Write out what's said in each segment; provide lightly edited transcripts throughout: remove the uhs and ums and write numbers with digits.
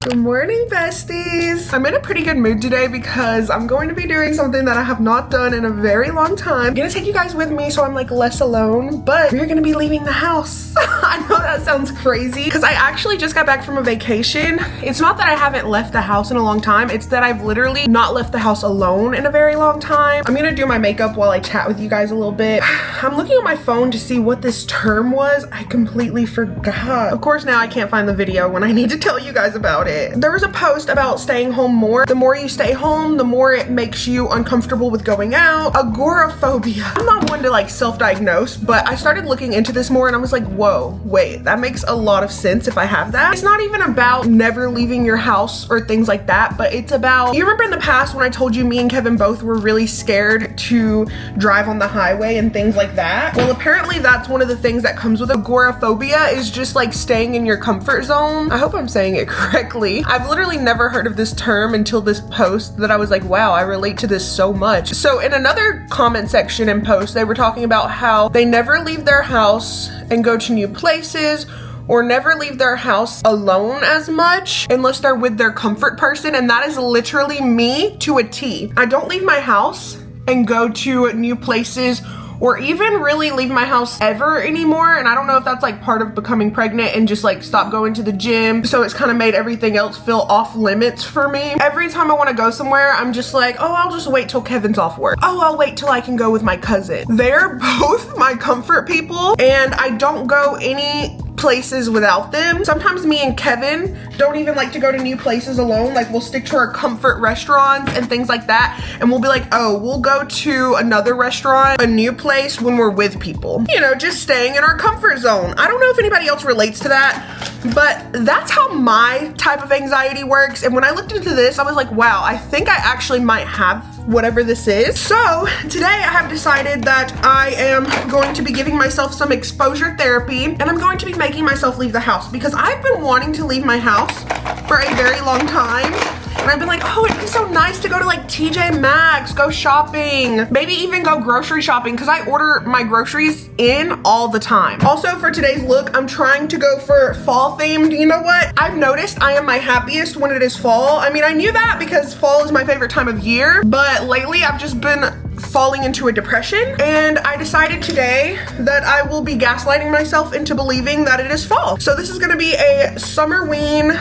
Good morning, besties. I'm in a pretty good mood today because I'm going to be doing something that I have not done in a very long time. I'm gonna take you guys with me so I'm like less alone, but we're gonna be leaving the house. I know that sounds crazy because I actually just got back from a vacation. It's not that I haven't left the house in a long time, it's that I've literally not left the house alone in a very long time. I'm gonna do my makeup while I chat with you guys a little bit. I'm looking at my phone to see what this term was. I completely forgot. Of course, now I can't find the video when I need to tell you guys about it. There was a post about staying home more. The more you stay home, the more it makes you uncomfortable with going out. Agoraphobia. I'm not one to like self-diagnose, but I started looking into this more and I was like, whoa, wait, that makes a lot of sense if I have that. It's not even about never leaving your house or things like that, but it's about, you remember in the past when I told you me and Kevin both were really scared to drive on the highway and things like that? Well, apparently that's one of the things that comes with agoraphobia, is just like staying in your comfort zone. I hope I'm saying it correctly. I've literally never heard of this term until this post that I was like, wow, I relate to this so much. So in another comment section and post, they were talking about how they never leave their house and go to new places, or never leave their house alone as much unless they're with their comfort person. And that is literally me to a T. I don't leave my house and go to new places or even really leave my house ever anymore. And I don't know if that's like part of becoming pregnant and just like stop going to the gym. So it's kind of made everything else feel off limits for me. Every time I want to go somewhere, I'm just like, oh, I'll just wait till Kevin's off work. Oh, I'll wait till I can go with my cousin. They're both my comfort people and I don't go any places without them. Sometimes me and Kevin don't even like to go to new places alone. Like we'll stick to our comfort restaurants and things like that. And we'll be like, oh, we'll go to another restaurant, a new place when we're with people. You know, just staying in our comfort zone. I don't know if anybody else relates to that, but that's how my type of anxiety works. And when I looked into this, I was like, wow, I think I actually might have whatever this is. So today I have decided that I am going to be giving myself some exposure therapy and I'm going to be making myself leave the house because I've been wanting to leave my house for a very long time. And I've been like, oh, it'd be so nice to go to like TJ Maxx, go shopping, maybe even go grocery shopping because I order my groceries in all the time. Also for today's look, I'm trying to go for fall themed. You know what? I've noticed I am my happiest when it is fall. I mean, I knew that because fall is my favorite time of year, but lately I've just been falling into a depression and I decided today that I will be gaslighting myself into believing that it is fall. So this is gonna be a summerween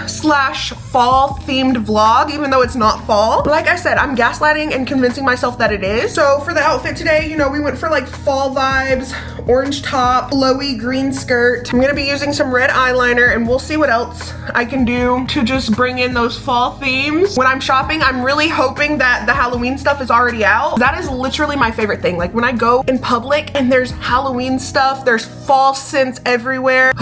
/ fall themed vlog, even though it's not fall. Like I said, I'm gaslighting and convincing myself that it is. So for the outfit today, you know, we went for like fall vibes, orange top, flowy green skirt. I'm gonna be using some red eyeliner and we'll see what else I can do to just bring in those fall themes. When I'm shopping, I'm really hoping that the Halloween stuff is already out. That is literally my favorite thing. Like when I go in public and there's Halloween stuff, there's fall scents everywhere.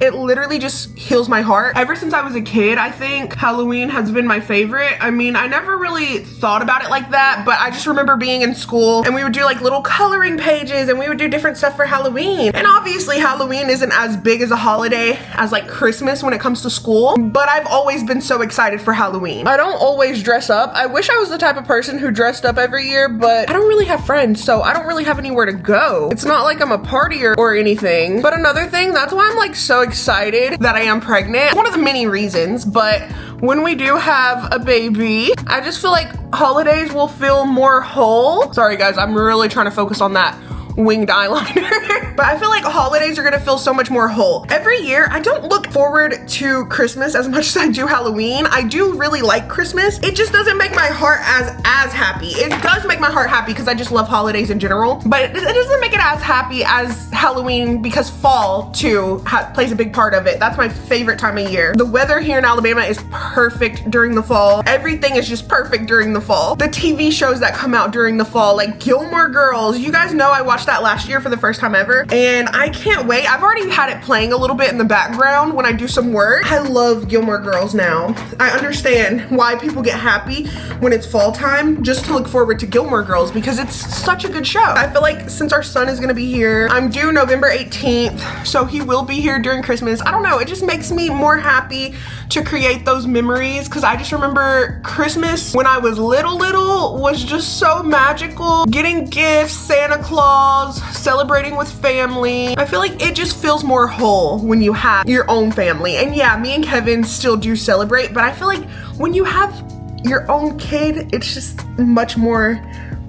It literally just heals my heart. Ever since I was a kid, I think Halloween has been my favorite. I mean, I never really thought about it like that, but I just remember being in school and we would do like little coloring pages and we would do different stuff for Halloween. And obviously Halloween isn't as big as a holiday as like Christmas when it comes to school, but I've always been so excited for Halloween. I don't always dress up. I wish I was the type of person who dressed up every year, but I don't really have friends, so I don't really have anywhere to go. It's not like I'm a partier or anything. But another thing, that's why I'm like so excited that I am pregnant. One of the many reasons, but when we do have a baby, I just feel like holidays will feel more whole. Sorry guys, I'm really trying to focus on that winged eyeliner. But I feel like holidays are gonna feel so much more whole. Every year, I don't look forward to Christmas as much as I do Halloween. I do really like Christmas. It just doesn't make my heart as happy. It does make my heart happy because I just love holidays in general, but it doesn't make it as happy as Halloween because fall too plays a big part of it. That's my favorite time of year. The weather here in Alabama is perfect during the fall. Everything is just perfect during the fall. The TV shows that come out during the fall, like Gilmore Girls, you guys know I watched that last year for the first time ever and I can't wait. I've already had it playing a little bit in the background when I do some work. I love Gilmore Girls now. I understand why people get happy when it's fall time just to look forward to Gilmore Girls because it's such a good show. I feel like since our son is gonna be here, I'm due November 18th, so he will be here during Christmas. I don't know, it just makes me more happy to create those memories because I just remember Christmas when I was little was just so magical. Getting gifts, Santa Claus, celebrating with family, family. I feel like it just feels more whole when you have your own family. And yeah, me and Kevin still do celebrate, but I feel like when you have your own kid, it's just much more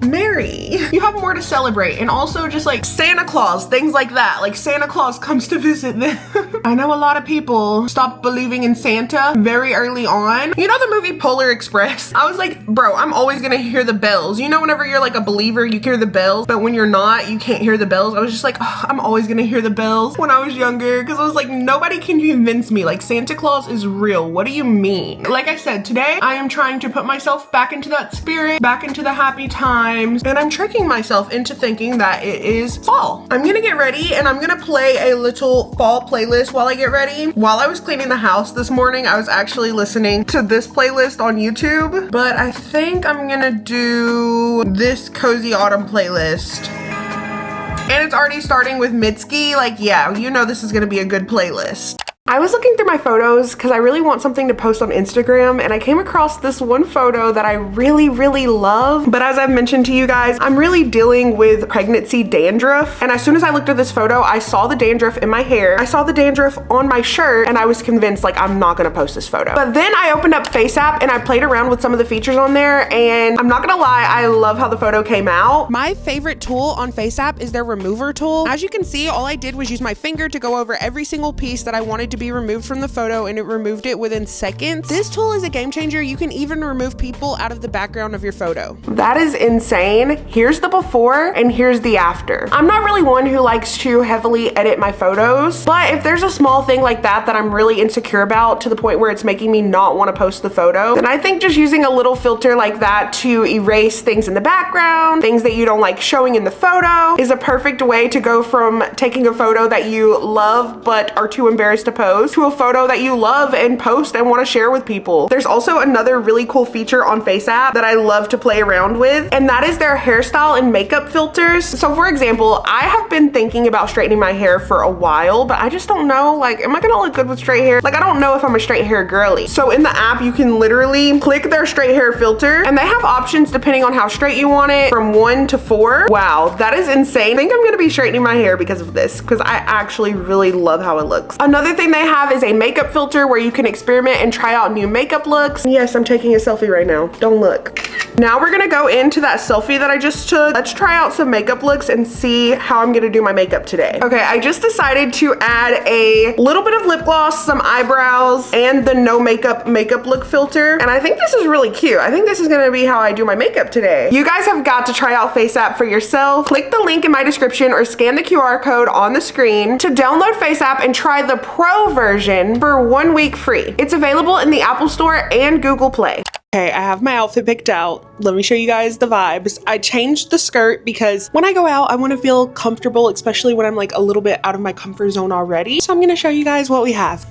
merry. You have more to celebrate, and also just like Santa Claus, things like that. Like Santa Claus comes to visit them. I know a lot of people stopped believing in Santa very early on. You know the movie Polar Express? I was like, bro, I'm always gonna hear the bells. You know, whenever you're like a believer, you hear the bells, but when you're not, you can't hear the bells. I was just like, oh, I'm always gonna hear the bells when I was younger, because I was like, nobody can convince me. Like, Santa Claus is real. What do you mean? Like I said, today I am trying to put myself back into that spirit, back into the happy times, and I'm tricking myself into thinking that it is fall. I'm gonna get ready and I'm gonna play a little fall playlist while I get ready. While I was cleaning the house this morning, I was actually listening to this playlist on YouTube, but I think I'm gonna do this Cozy Autumn playlist. And it's already starting with Mitski. Like, yeah, you know this is gonna be a good playlist. I was looking through my photos because I really want something to post on Instagram, and I came across this one photo that I really, really love. But as I've mentioned to you guys, I'm really dealing with pregnancy dandruff. And as soon as I looked at this photo, I saw the dandruff in my hair, I saw the dandruff on my shirt, and I was convinced like I'm not gonna post this photo. But then I opened up FaceApp and I played around with some of the features on there, and I'm not gonna lie, I love how the photo came out. My favorite tool on FaceApp is their remover tool. As you can see, all I did was use my finger to go over every single piece that I wanted to be removed from the photo, and it removed it within seconds. This tool is a game changer. You can even remove people out of the background of your photo. That is insane. Here's the before and here's the after. I'm not really one who likes to heavily edit my photos, but if there's a small thing like that that I'm really insecure about to the point where it's making me not want to post the photo, then I think just using a little filter like that to erase things in the background, things that you don't like showing in the photo, is a perfect way to go from taking a photo that you love but are too embarrassed to post to a photo that you love and post and want to share with people. There's also another really cool feature on FaceApp that I love to play around with, and that is their hairstyle and makeup filters. So for example, I have been thinking about straightening my hair for a while, but I just don't know, like, am I gonna look good with straight hair? Like, I don't know if I'm a straight hair girly. So in the app, you can literally click their straight hair filter, and they have options depending on how straight you want it, from 1 to 4. Wow, that is insane. I think I'm gonna be straightening my hair because of this, because I actually really love how it looks. Another thing they have is a makeup filter where you can experiment and try out new makeup looks. Yes, I'm taking a selfie right now. Don't look. Now we're gonna go into that selfie that I just took. Let's try out some makeup looks and see how I'm gonna do my makeup today. Okay, I just decided to add a little bit of lip gloss, some eyebrows, and the no makeup look filter. And I think this is really cute. I think this is gonna be how I do my makeup today. You guys have got to try out FaceApp for yourself. Click the link in my description or scan the QR code on the screen to download FaceApp and try the Pro version for 1 week free. It's available in the Apple Store and Google Play. Okay, I have my outfit picked out. Let me show you guys the vibes. I changed the skirt because when I go out, I want to feel comfortable, especially when I'm like a little bit out of my comfort zone already. So I'm going to show you guys what we have.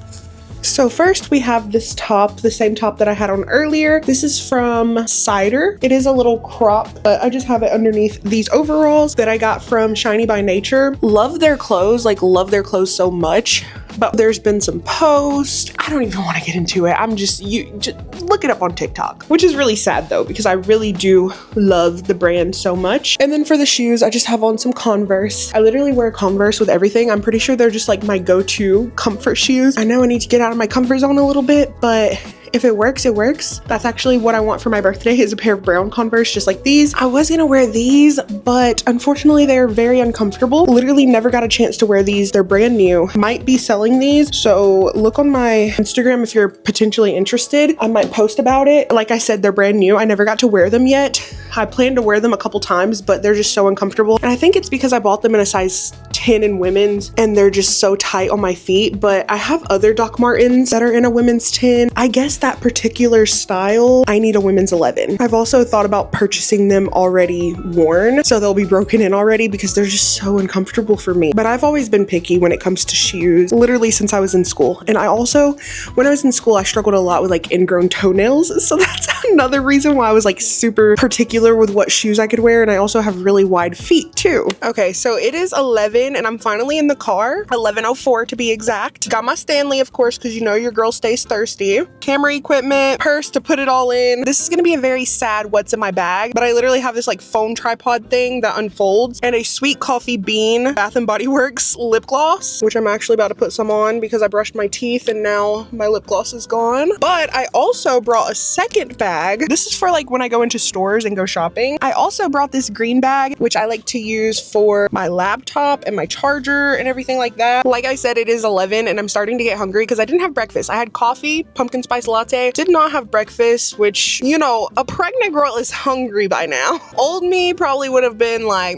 So first we have this top, the same top that I had on earlier. This is from Cider. It is a little crop, but I just have it underneath these overalls that I got from Shiny by Nature. Love their clothes, like love their clothes so much. But there's been some posts. I don't even want to get into it. You just look it up on TikTok, which is really sad though, because I really do love the brand so much. And then for the shoes, I just have on some Converse. I literally wear Converse with everything. I'm pretty sure they're just like my go-to comfort shoes. I know I need to get out of my comfort zone a little bit, but if it works, it works. That's actually what I want for my birthday, is a pair of brown Converse just like these. I was gonna wear these, but unfortunately they're very uncomfortable. Literally never got a chance to wear these. They're brand new. Might be selling these, so look on my Instagram if you're potentially interested. I might post about it. Like I said, they're brand new. I never got to wear them yet. I plan to wear them a couple times, but they're just so uncomfortable. And I think it's because I bought them in a size 10 in women's and they're just so tight on my feet. But I have other Doc Martens that are in a women's 10. I guess that particular style, I need a women's 11. I've also thought about purchasing them already worn, so they'll be broken in already, because they're just so uncomfortable for me. But I've always been picky when it comes to shoes, literally since I was in school. And I also, when I was in school, I struggled a lot with like ingrown toenails. So that's another reason why I was like super particular particular with what shoes I could wear, and I also have really wide feet too. Okay, so it is 11 and I'm finally in the car, 11:04 to be exact. Got my Stanley, of course, because you know your girl stays thirsty. Camera equipment, purse to put it all in. This is gonna be a very sad what's in my bag, but I literally have this like phone tripod thing that unfolds, and a Sweet Coffee Bean Bath & Body Works lip gloss, which I'm actually about to put some on because I brushed my teeth and now my lip gloss is gone. But I also brought a second bag. This is for like when I go into stores and go shopping. I also brought this green bag, which I like to use for my laptop and my charger and everything like that. Like I said, it is 11 and I'm starting to get hungry because I didn't have breakfast. I had coffee, pumpkin spice latte, did not have breakfast, which, you know, a pregnant girl is hungry by now. Old me probably would have been like,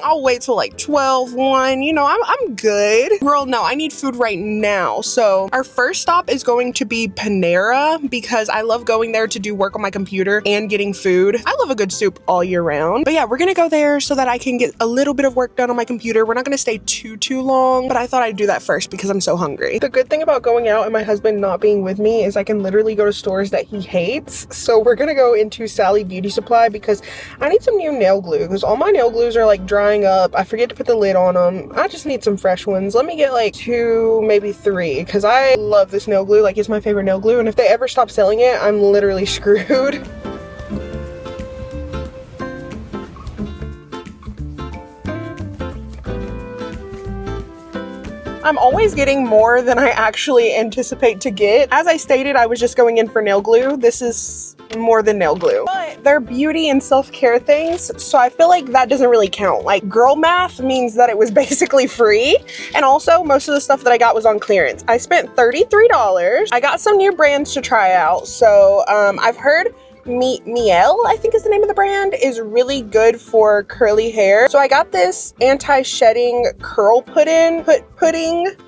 I'll wait till like 12, 1, you know, I'm good. Girl, no, I need food right now. So our first stop is going to be Panera because I love going there to do work on my computer and getting food. I love a good soup all year round. But yeah, we're gonna go there so that I can get a little bit of work done on my computer. We're not gonna stay too long, but I thought I'd do that first because I'm so hungry. The good thing about going out and my husband not being with me is I can literally go to stores that he hates. So we're gonna go into Sally Beauty Supply because I need some new nail glue because all my nail glues are like drying up. I forget to put the lid on them. I just need some fresh ones. Let me get like 2, maybe 3 because I love this nail glue. Like, it's my favorite nail glue, and if they ever stop selling it, I'm literally screwed. I'm always getting more than I actually anticipate to get. As I stated, I was just going in for nail glue. This is more than nail glue, but they're beauty and self-care things, so I feel like that doesn't really count. Like, girl math means that it was basically free, and also most of the stuff that I got was on clearance. I spent $33. I got some new brands to try out, so I've heard Miel, I think is the name of the brand, is really good for curly hair. So I got this anti-shedding curl pudding,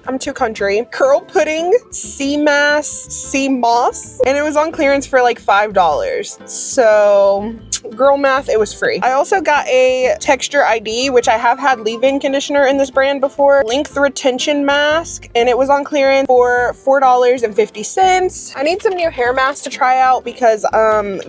I'm too country, curl pudding sea moss, and it was on clearance for like $5. So girl math, it was free. I also got a texture ID, which I have had leave-in conditioner in this brand before, length retention mask, and it was on clearance for $4.50. I need some new hair masks to try out because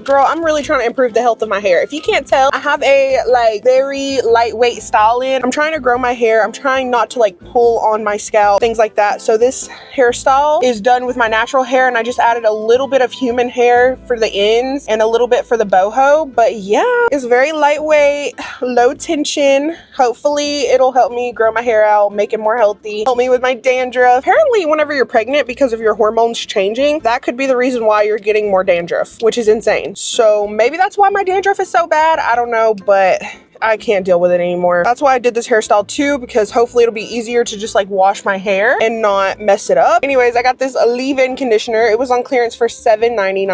girl, I'm really trying to improve the health of my hair. If you can't tell, I have a like very lightweight style in. I'm trying to grow my hair. I'm trying not to like pull on my scalp, things like that. So this hairstyle is done with my natural hair, and I just added a little bit of human hair for the ends and a little bit for the boho. But yeah, it's very lightweight, low tension. Hopefully it'll help me grow my hair out, make it more healthy, help me with my dandruff. Apparently whenever you're pregnant, because of your hormones changing, that could be the reason why you're getting more dandruff, which is insane. So maybe that's why my dandruff is so bad. I don't know, but I can't deal with it anymore. That's why I did this hairstyle too, because hopefully it'll be easier to just like wash my hair and not mess it up. Anyways, I got this leave-in conditioner. It was on clearance for $7.99.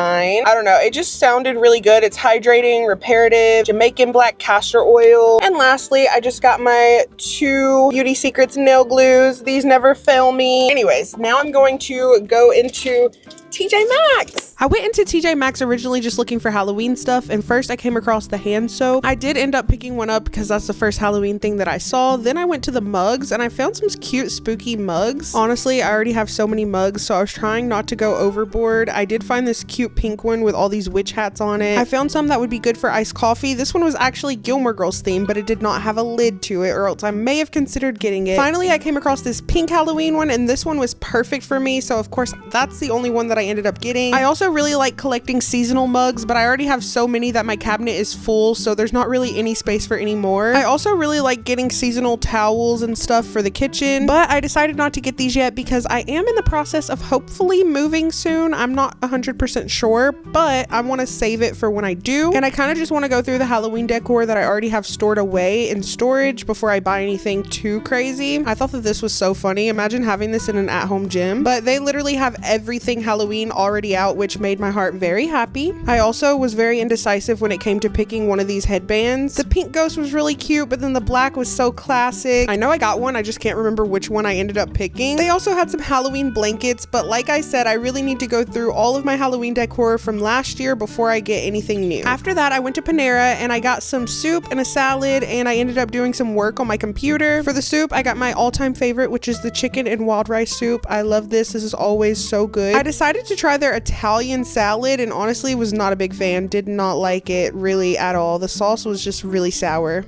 I don't know, it just sounded really good. It's hydrating, reparative, Jamaican black castor oil. And lastly, I just got my 2 Beauty Secrets nail glues. These never fail me. Anyways, now I'm going to go into TJ Maxx. I went into TJ Maxx originally just looking for Halloween stuff, and first I came across the hand soap. I did end up picking one up because that's the first Halloween thing that I saw. Then I went to the mugs and I found some cute spooky mugs. Honestly, I already have so many mugs, so I was trying not to go overboard. I did find this cute pink one with all these witch hats on it. I found some that would be good for iced coffee. This one was actually Gilmore Girls themed, but it did not have a lid to it, or else I may have considered getting it. Finally, I came across this pink Halloween one, and this one was perfect for me, so of course that's the only one that I ended up getting. I also really like collecting seasonal mugs, but I already have so many that my cabinet is full, so there's not really any space for any more. I also really like getting seasonal towels and stuff for the kitchen, but I decided not to get these yet because I am in the process of hopefully moving soon. I'm not 100% sure, but I want to save it for when I do, and I kind of just want to go through the Halloween decor that I already have stored away in storage before I buy anything too crazy. I thought that this was so funny. Imagine having this in an at-home gym, but they literally have everything Halloween already out, which made my heart very happy. I also was very indecisive when it came to picking one of these headbands. The pink ghost was really cute, but then the black was so classic. I know I got one, I just can't remember which one I ended up picking. They also had some Halloween blankets, but like I said, I really need to go through all of my Halloween decor from last year before I get anything new. After that, I went to Panera and I got some soup and a salad, and I ended up doing some work on my computer. For the soup, I got my all-time favorite, which is the chicken and wild rice soup. I love this. This is always so good. I decided wanted to try their Italian salad and honestly was not a big fan. Did not like it really at all. The sauce was just really sour.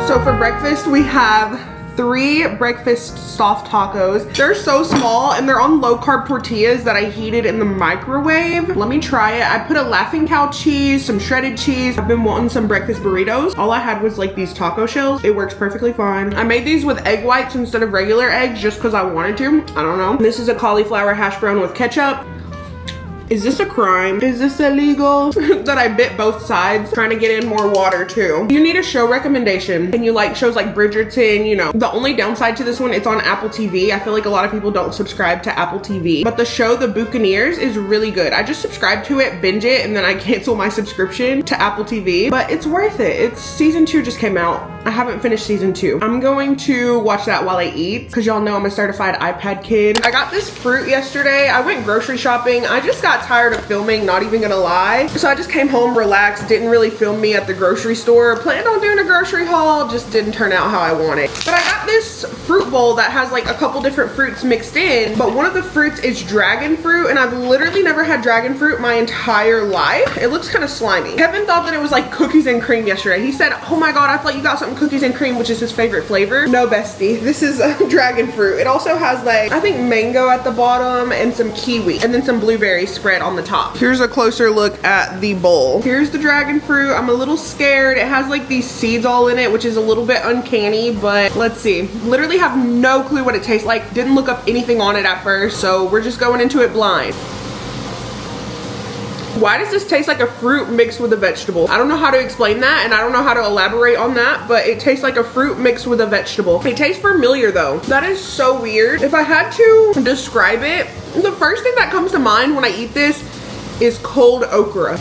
So for breakfast, we have 3 breakfast soft tacos. They're so small and they're on low carb tortillas that I heated in the microwave. Let me try it. I put a Laughing Cow cheese, some shredded cheese. I've been wanting some breakfast burritos. All I had was like these taco shells. It works perfectly fine. I made these with egg whites instead of regular eggs just because I wanted to. I don't know. This is a cauliflower hash brown with ketchup. Is this a crime? Is this illegal? That I bit both sides, trying to get in more water too. You need a show recommendation and you like shows like Bridgerton, you know. The only downside to this one, it's on Apple TV. I feel like a lot of people don't subscribe to Apple TV, but the show The Buccaneers is really good. I just subscribed to it, binge it, and then I cancel my subscription to Apple TV, but it's worth it. It's season 2 just came out. I haven't finished season 2. I'm going to watch that while I eat because y'all know I'm a certified iPad kid. I got this fruit yesterday. I went grocery shopping. I just got tired of filming, not even gonna lie. So I just came home, relaxed, didn't really film me at the grocery store. Planned on doing a grocery haul, just didn't turn out how I wanted. But I got this fruit bowl that has like a couple different fruits mixed in, but one of the fruits is dragon fruit, and I've literally never had dragon fruit my entire life. It looks kind of slimy. Kevin thought that it was like cookies and cream yesterday. He said, oh my God, I thought you got something cookies and cream, which is his favorite flavor. No, bestie, this is dragon fruit. It also has like, I think mango at the bottom and some kiwi, and then some blueberries spread on the top. Here's a closer look at the bowl. Here's the dragon fruit. I'm a little scared. It has like these seeds all in it, which is a little bit uncanny, but let's see. Literally have no clue what it tastes like. Didn't look up anything on it at first, so we're just going into it blind. Why does this taste like a fruit mixed with a vegetable? I don't know how to explain that, and I don't know how to elaborate on that, but it tastes like a fruit mixed with a vegetable. It tastes familiar though. That is so weird. If I had to describe it, the first thing that comes to mind when I eat this is cold okra.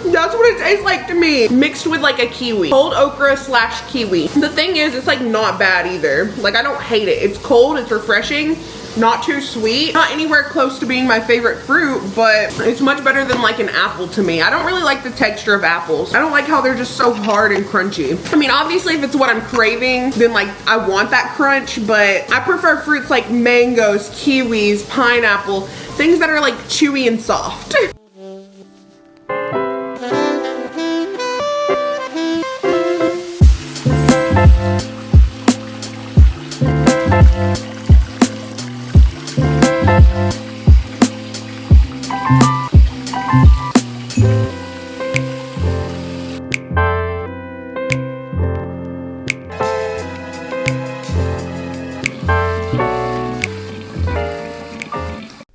That's what it tastes like to me, mixed with like a kiwi. Cold okra / kiwi. The thing is, it's like not bad either. Like I don't hate it. It's cold, it's refreshing. Not too sweet, not anywhere close to being my favorite fruit, but it's much better than like an apple to me. I don't really like the texture of apples. I don't like how they're just so hard and crunchy. I mean, obviously if it's what I'm craving, then like I want that crunch, but I prefer fruits like mangoes, kiwis, pineapple, things that are like chewy and soft.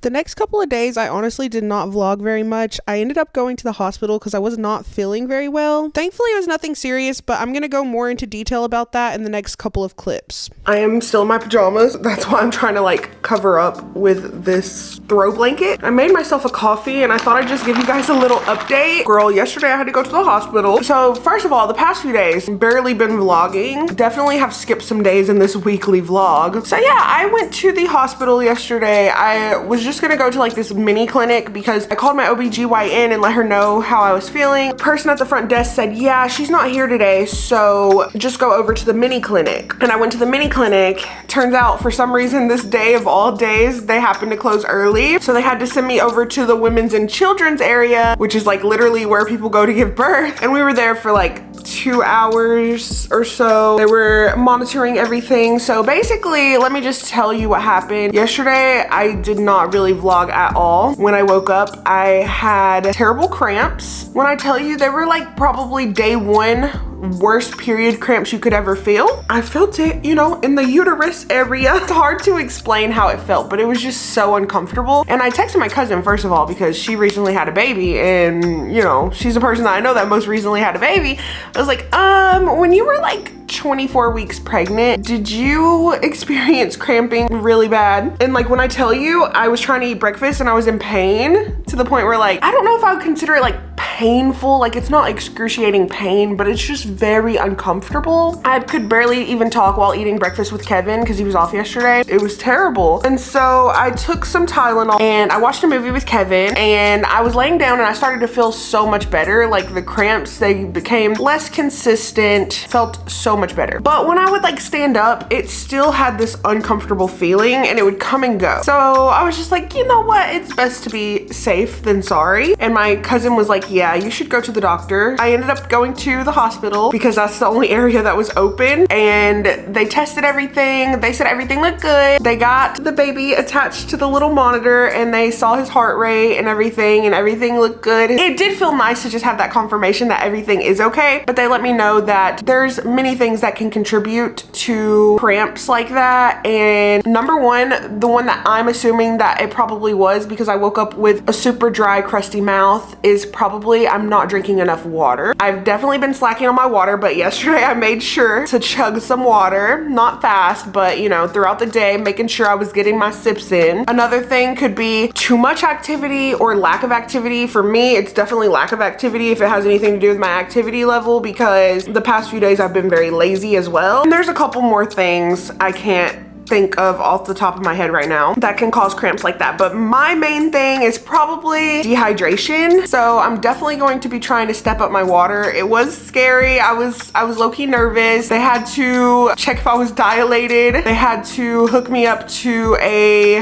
The next couple of days, I honestly did not vlog very much. I ended up going to the hospital because I was not feeling very well. Thankfully, it was nothing serious, but I'm gonna go more into detail about that in the next couple of clips. I am still in my pajamas. That's why I'm trying to like cover up with this throw blanket. I made myself a coffee and I thought I'd just give you guys a little update. Girl, yesterday I had to go to the hospital. So first of all, the past few days, barely been vlogging. Definitely have skipped some days in this weekly vlog. So yeah, I went to the hospital yesterday. I was just gonna go to like this mini clinic because I called my OBGYN and let her know how I was feeling. The person at the front desk said, yeah, she's not here today, so just go over to the mini clinic. And I went to the mini clinic. Turns out for some reason this day of all days, they happened to close early. So they had to send me over to the women's and children's area, which is like literally where people go to give birth. And we were there for like 2 hours or so. They were monitoring everything. So basically, let me just tell you what happened. Yesterday, I did not really vlog at all. When I woke up, I had terrible cramps. When I tell you, they were like probably day 1 worst period cramps you could ever feel. I felt it, you know, in the uterus area. It's hard to explain how it felt, but it was just so uncomfortable. And I texted my cousin, first of all, because she recently had a baby, and you know, she's a person that I know that most recently had a baby. I was like, when you were like 24 weeks pregnant, did you experience cramping really bad? And like, when I tell you, I was trying to eat breakfast and I was in pain to the point where, like, I don't know if I would consider it like painful. Like, it's not excruciating pain, but it's just very uncomfortable. I could barely even talk while eating breakfast with Kevin because he was off yesterday. It was terrible. And so I took some Tylenol and I watched a movie with Kevin, and I was laying down and I started to feel so much better. Like, the cramps, they became less consistent, felt so much better. But when I would like stand up, it still had this uncomfortable feeling and it would come and go. So I was just like, you know what? It's best to be safe than sorry. And my cousin was like, yeah, you should go to the doctor. I ended up going to the hospital because that's the only area that was open, and they tested everything. They said everything looked good. They got the baby attached to the little monitor and they saw his heart rate and everything looked good. It did feel nice to just have that confirmation that everything is okay, but they let me know that there's many things that can contribute to cramps like that. And number one, the one that I'm assuming that it probably was, because I woke up with a super dry, crusty mouth, is probably I'm not drinking enough water. I've definitely been slacking on my water, but yesterday I made sure to chug some water, not fast, but you know, throughout the day, making sure I was getting my sips in. Another thing could be too much activity or lack of activity. For me, it's definitely lack of activity if it has anything to do with my activity level, because the past few days I've been very lazy as well. And there's a couple more things I can't think of off the top of my head right now that can cause cramps like that, but my main thing is probably dehydration. So I'm definitely going to be trying to step up my water. It was scary. I was low-key nervous. They had to check if I was dilated. They had to hook me up to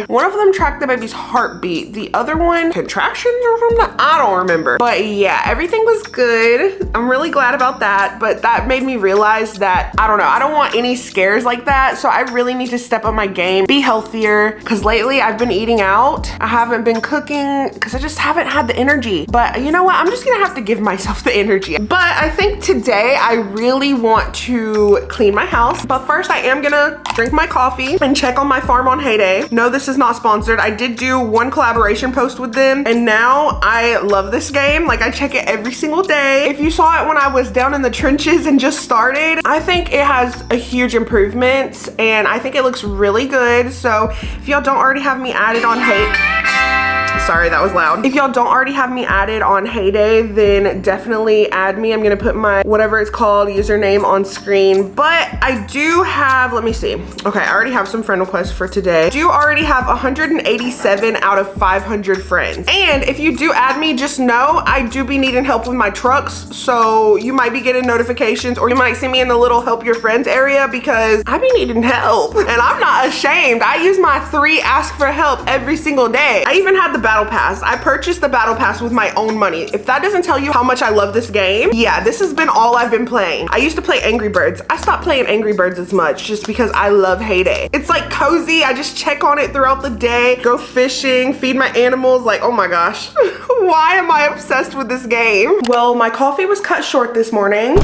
one of them tracked the baby's heartbeat. The other one, contractions or something, I don't remember. But yeah, everything was good. I'm really glad about that, but that made me realize that, I don't know, I don't want any scares like that. So I really need to step up my game, be healthier, because lately I've been eating out. I haven't been cooking because I just haven't had the energy. But you know what? I'm just gonna have to give myself the energy. But I think today I really want to clean my house. But first I am gonna drink my coffee and check on my farm on Heyday. No, this is not sponsored. I did do one collaboration post with them, and now I love this game. Like, I check it every single day. If you saw it when I was down in the trenches and just started, I think it has a huge improvement, and I think it looks really good. So if y'all don't already have me added on sorry, that was loud. If y'all don't already have me added on Heyday, then definitely add me. I'm gonna put my whatever it's called username on screen. But I do have, let me see. Okay, I already have some friend requests for today. I do already have 187 out of 500 friends. And if you do add me, just know I do be needing help with my trucks. So you might be getting notifications, or you might see me in the little help your friends area, because I be needing help. And I'm not ashamed. I use my 3 ask for help every single day. I even had the battle pass. I purchased the battle pass with my own money. If that doesn't tell you how much I love this game, yeah, this has been all I've been playing. I used to play Angry Birds. I stopped playing Angry Birds as much just because I love Heyday. It's like cozy. I just check on it throughout the day, go fishing, feed my animals. Like, oh my gosh, why am I obsessed with this game? Well, my coffee was cut short this morning.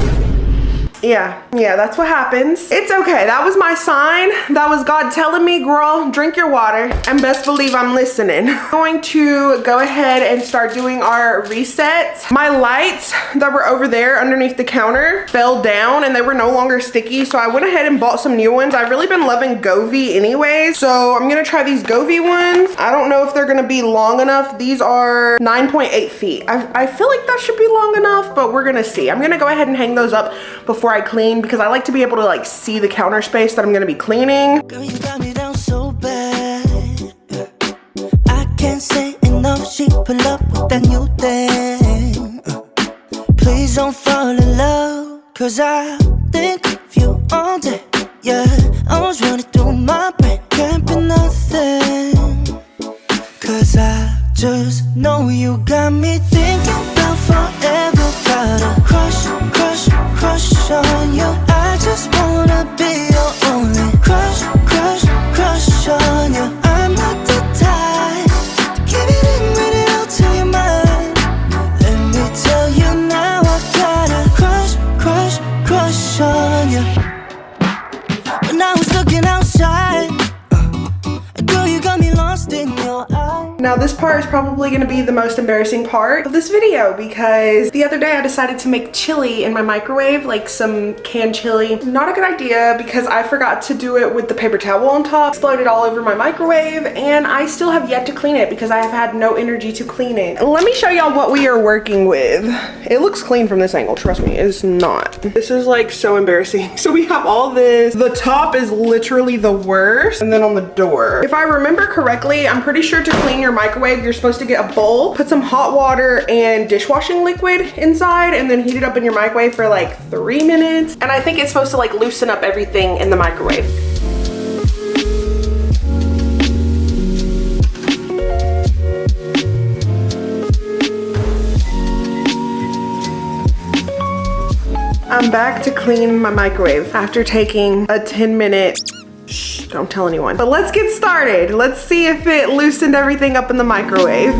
Yeah, that's what happens. It's okay. That was my sign. That was God telling me, girl, drink your water, and best believe I'm listening. I'm going to go ahead and start doing our resets. My lights that were over there underneath the counter fell down and they were no longer sticky, so I went ahead and bought some new ones. I've really been loving Govee anyways, so I'm gonna try these Govee ones. I don't know if they're gonna be long enough. These are 9.8 feet. I feel like that should be long enough, but we're gonna see. I'm gonna go ahead and hang those up before I clean, because I like to be able to like see the counter space that I'm gonna be cleaning. Girl, you got me down so bad. I can't say enough. She pull up with that new thing. Please don't fall in love, cause I think of you all day. Yeah, I was running through my brain, can't be nothing. Cause I just know you got me thinking about forever. Got a crush on you. I just wanna be your only crush on you. I'm not the type to keep it in, read it out till you're mine. Let me tell you now, I got a crush crush on you. When I was looking outside, girl, you got me lost in your eyes. Now this part is probably gonna be the most embarrassing part of this video because the other day I decided to make chili in my microwave, like some canned chili. Not a good idea because I forgot to do it with the paper towel on top. Exploded all over my microwave and I still have yet to clean it because I have had no energy to clean it. Let me show y'all what we are working with. It looks clean from this angle, trust me, it's not. This is like so embarrassing. So we have all this. The top is literally the worst. And then on the door. If I remember correctly, I'm pretty sure to clean your microwave, you're supposed to get a bowl, put some hot water and dishwashing liquid inside, and then heat it up in your microwave for like 3 minutes. And I think it's supposed to like loosen up everything in the microwave. I'm back to clean my microwave after taking a 10-minute. Shh, don't tell anyone. But let's get started. Let's see if it loosened everything up in the microwave.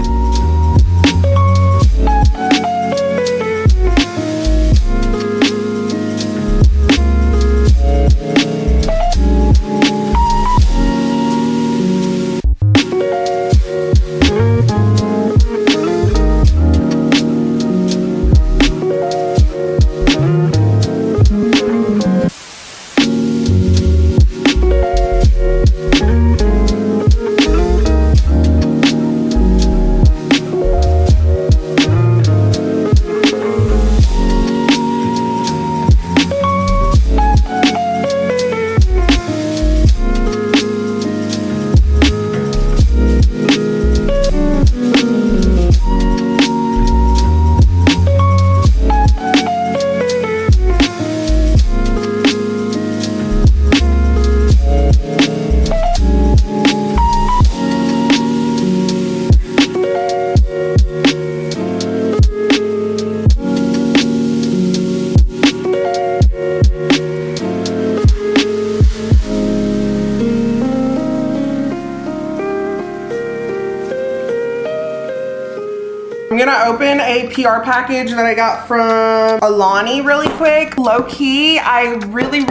I'm gonna open a PR package that I got from Alani really quick. Low key, I really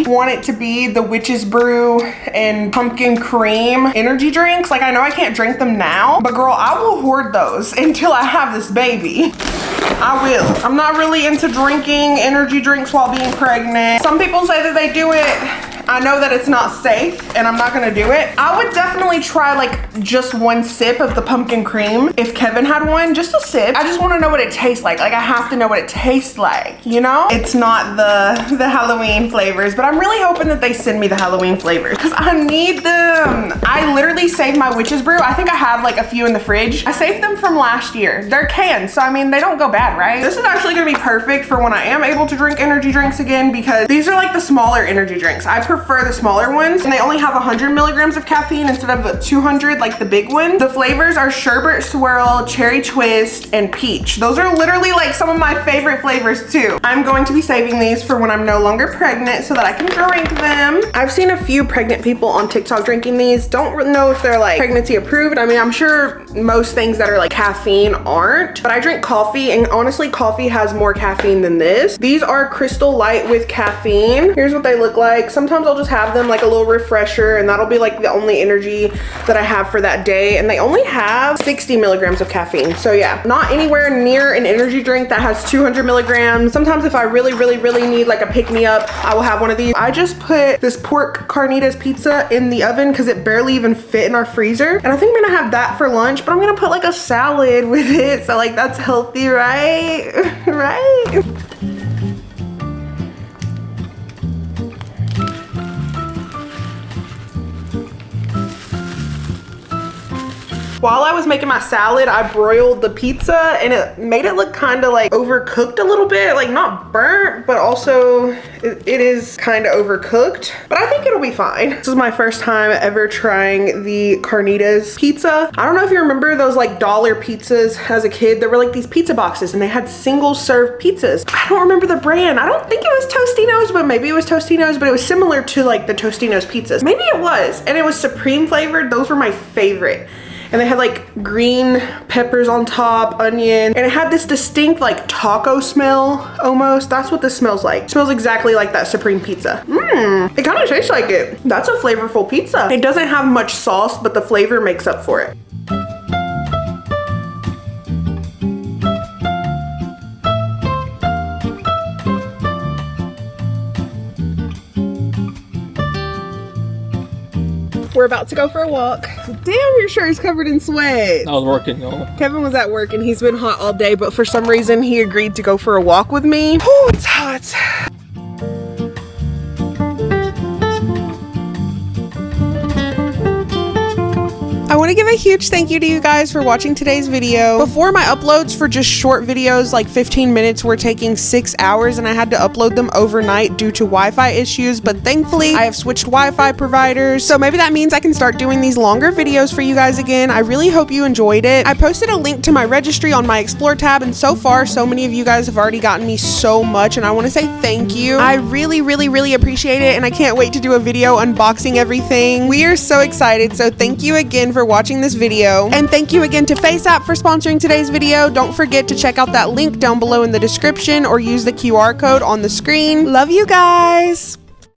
want it to be the Witch's Brew and pumpkin cream energy drinks. Like, I know I can't drink them now, but girl, I will hoard those until I have this baby. I will. I'm not really into drinking energy drinks while being pregnant. Some people say that they do it. I know that it's not safe and I'm not gonna do it. I would definitely try like just one sip of the pumpkin cream. If Kevin had one, just a sip. I just wanna know what it tastes like. Like, I have to know what it tastes like, you know? It's not the Halloween flavors, but I'm really hoping that they send me the Halloween flavors because I need them. I literally saved my Witch's Brew. I think I have like a few in the fridge. I saved them from last year. They're canned, so I mean, they don't go bad, right? This is actually gonna be perfect for when I am able to drink energy drinks again because these are like the smaller energy drinks. I prefer the smaller ones and they only have 100 milligrams of caffeine instead of the 200 like the big one. The flavors are sherbet swirl, cherry twist, and peach. Those are literally like some of my favorite flavors too. I'm going to be saving these for when I'm no longer pregnant so that I can drink them. I've seen a few pregnant people on TikTok drinking these. Don't know if they're like pregnancy approved. I mean, I'm sure most things that are like caffeine aren't, but I drink coffee and honestly coffee has more caffeine than this. These are Crystal Light with caffeine. Here's what they look like. Sometimes I'll just have them like a little refresher and that'll be like the only energy that I have for that day, and they only have 60 milligrams of caffeine. So yeah, not anywhere near an energy drink that has 200 milligrams. Sometimes if I really need like a pick-me-up, I will have one of these. I just put this pork carnitas pizza in the oven because it barely even fit in our freezer, and I think I'm gonna have that for lunch, but I'm gonna put like a salad with it, so like that's healthy, right? Right? While I was making my salad, I broiled the pizza and it made it look kind of like overcooked a little bit, like not burnt, but also it is kind of overcooked, but I think it'll be fine. This is my first time ever trying the carnitas pizza. I don't know if you remember those like dollar pizzas as a kid. There were like these pizza boxes and they had single serve pizzas. I don't remember the brand. I don't think it was Tostino's, but maybe it was Tostino's, but it was similar to like the Tostino's pizzas. Maybe it was, and it was supreme flavored. Those were my favorite. And they had like green peppers on top, onion, and it had this distinct like taco smell almost. That's what this smells like. It smells exactly like that Supreme pizza. It kind of tastes like it. That's a flavorful pizza. It doesn't have much sauce, but the flavor makes up for it. We're about to go for a walk. Damn, your shirt is covered in sweat. I was working, y'all. Kevin was at work and he's been hot all day, but for some reason he agreed to go for a walk with me. Oh, it's hot. I want to give a huge thank you to you guys for watching today's video. Before, my uploads for just short videos like 15 minutes were taking 6 hours and I had to upload them overnight due to Wi-Fi issues, but thankfully I have switched Wi-Fi providers, so maybe that means I can start doing these longer videos for you guys again. I really hope you enjoyed it. I posted a link to my registry on my Explore tab, and so far so many of you guys have already gotten me so much, and I want to say thank you. I really appreciate it, and I can't wait to do a video unboxing everything. We are so excited, so thank you again for watching this video, and thank you again to FaceApp for sponsoring today's video. Don't forget to check out that link down below in the description or use the QR code on the screen. Love you guys.